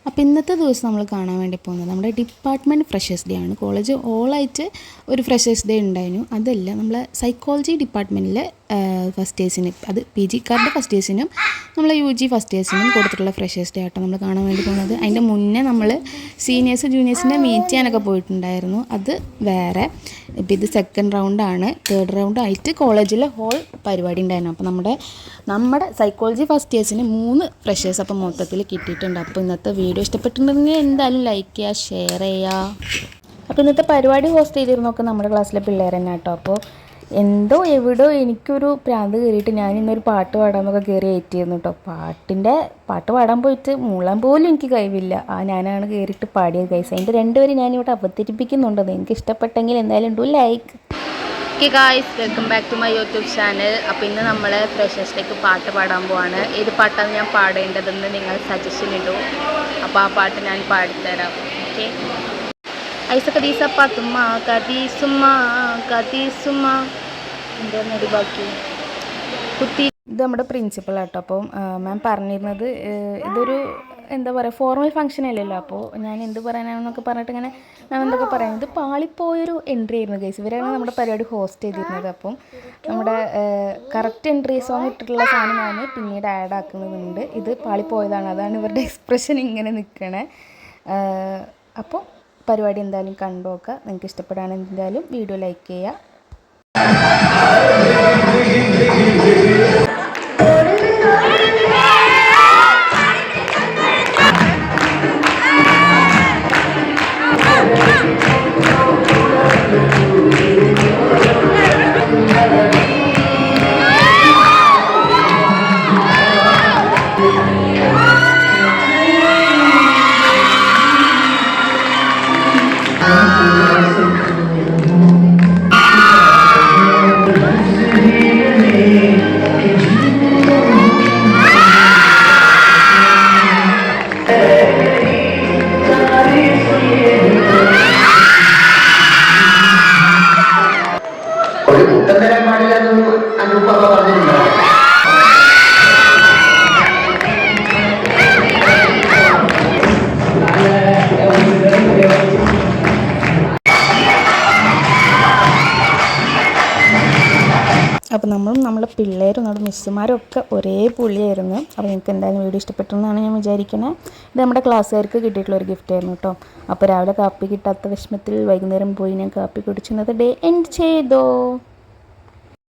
അപ്പോൾ ഇന്നത്തെ ദിവസം നമ്മൾ കാണാൻ വേണ്ടി പോകുന്നത് നമ്മുടെ ഡിപ്പാർട്ട്മെൻറ്റ് ഫ്രഷേഴ്സ് ഡേ ആണ്. കോളേജ് ഓളായിട്ട് ഒരു ഫ്രഷേഴ്സ് ഡേ ഉണ്ടായിരുന്നു. അതല്ല, നമ്മളെ സൈക്കോളജി ഡിപ്പാർട്ട്മെൻറ്റിലെ ഫസ്റ്റ് ഇയേഴ്സിന്, അത് പി ജിക്കാരുടെ ഫസ്റ്റ് ഇയേഴ്സിനും നമ്മളെ യു ജി ഫസ്റ്റ് ഇയേഴ്സിനും കൊടുത്തിട്ടുള്ള ഫ്രഷേഴ്സ് ഡേ ആട്ടോ നമ്മൾ കാണാൻ വേണ്ടി പോകുന്നത്. അതിൻ്റെ മുന്നേ നമ്മൾ സീനിയേഴ്സ് ജൂനിയേഴ്സിനെ മീറ്റ് ചെയ്യാനൊക്കെ പോയിട്ടുണ്ടായിരുന്നു. അത് വേറെ. ഇപ്പോൾ ഇത് സെക്കൻഡ് റൗണ്ടാണ്. തേർഡ് റൗണ്ടായിട്ട് കോളേജിലെ ഹോൾ പരിപാടി ഉണ്ടായിരുന്നു. അപ്പോൾ നമ്മുടെ സൈക്കോളജി ഫസ്റ്റ് ഇയേഴ്സിന് 3 ഫ്രഷേഴ്സ് അപ്പോൾ മൊത്തത്തിൽ കിട്ടിയിട്ടുണ്ട്. അപ്പോൾ ഇന്നത്തെ വീഡിയോ ഇഷ്ടപ്പെട്ടിട്ടുണ്ടെങ്കിൽ എന്തായാലും ലൈക്ക് ചെയ്യുക, ഷെയർ ചെയ്യുക. അപ്പോൾ ഇന്നത്തെ പരിപാടി ഹോസ്റ്റ് ചെയ്തിരുന്നൊക്കെ നമ്മുടെ ക്ലാസ്സിലെ പിള്ളേർ തന്നെ കേട്ടോ. അപ്പോൾ എന്തോ എവിടോ എനിക്കൊരു പ്രാന്ത് കയറിയിട്ട് ഞാൻ ഇന്നൊരു പാട്ട് പാടാമെന്നൊക്കെ കയറി ഏറ്റിരുന്നു കേട്ടോ. പാട്ട് പാടാൻ പോയിട്ട് മൂളാൻ പോലും എനിക്ക് കഴിവില്ല. ഞാനാണ് കയറിയിട്ട് പാടിയത് ഗൈസ്. അതിൻ്റെ 2 പേര് ഞാനിവിടെ അവതരിപ്പിക്കുന്നുണ്ട്. നിങ്ങൾക്ക് ഇഷ്ടപ്പെട്ടെങ്കിൽ എന്തായാലും do like. Okay guys, welcome back to my YouTube channel. അപ്പോൾ ഇന്ന് നമ്മൾ ഫ്രഷേഴ്സിലേക്ക് പാട്ട് പാടാൻ പോവാണ്. ഏത് പാട്ടാണ് ഞാൻ പാടേണ്ടതെന്ന് നിങ്ങൾ സജഷൻ ഇടൂ. അപ്പോൾ ആ പാട്ട് ഞാൻ പാടിത്തരാം. ഓക്കെ. ഐസ കദീസ പാത്തുമ്മ കദീസുമ്മ കദീസുമ്മ എന്താന്നൊരു ബാക്കി കുത്തി. ഇത് നമ്മുടെ പ്രിൻസിപ്പൾ ആട്ടോ. അപ്പം മാം പറഞ്ഞിരുന്നത് ഇതൊരു എന്താ പറയുക, ഫോർമൽ ഫംഗ്ഷൻ അല്ലല്ലോ. അപ്പോൾ ഞാൻ എന്ത് പറയാനാണെന്നൊക്കെ പറഞ്ഞിട്ട് ഇങ്ങനെ മാം എന്തൊക്കെ പറയാം. ഇത് പാളിപ്പോയൊരു എൻട്രി ആയിരുന്നു ഗൈസ്. ഇവരാണ് നമ്മുടെ പരിപാടി ഹോസ്റ്റ് ചെയ്തിരുന്നത്. അപ്പം നമ്മുടെ കറക്റ്റ് എൻട്രി സോങ് ഇട്ടിട്ടുള്ള സാധനം ഞാൻ പിന്നീട് ആഡ് ആക്കുന്നുണ്ട്. ഇത് പാളിപ്പോയതാണ്, അതാണ് ഇവരുടെ എക്സ്പ്രഷൻ ഇങ്ങനെ നിൽക്കണേ. അപ്പോൾ പരിപാടി എന്തായാലും കണ്ടു നോക്കുക. നിങ്ങൾക്ക് ഇഷ്ടപ്പെടുകയാണെങ്കിൽ എന്തായാലും വീഡിയോ ലൈക്ക് ചെയ്യുക. അപ്പോൾ നമ്മളെ പിള്ളേരും നമ്മുടെ മിസ്സുമാരും ഒക്കെ ഒരേ പുള്ളിയായിരുന്നു. അപ്പോൾ നിങ്ങൾക്ക് എന്തായാലും വീഡിയോ ഇഷ്ടപ്പെട്ടെന്നാണ് ഞാൻ വിചാരിക്കുന്നത്. ഇത് നമ്മുടെ ക്ലാസ്സുകാർക്ക് കിട്ടിയിട്ടുള്ളൊരു ഗിഫ്റ്റ് ആയിരുന്നു കേട്ടോ. അപ്പോൾ രാവിലെ കാപ്പി കിട്ടാത്ത വിഷമത്തിൽ വൈകുന്നേരം പോയി ഞാൻ കാപ്പി കുടിച്ചിരുന്നത് ഡേ എൻഡ് ചെയ്തോ.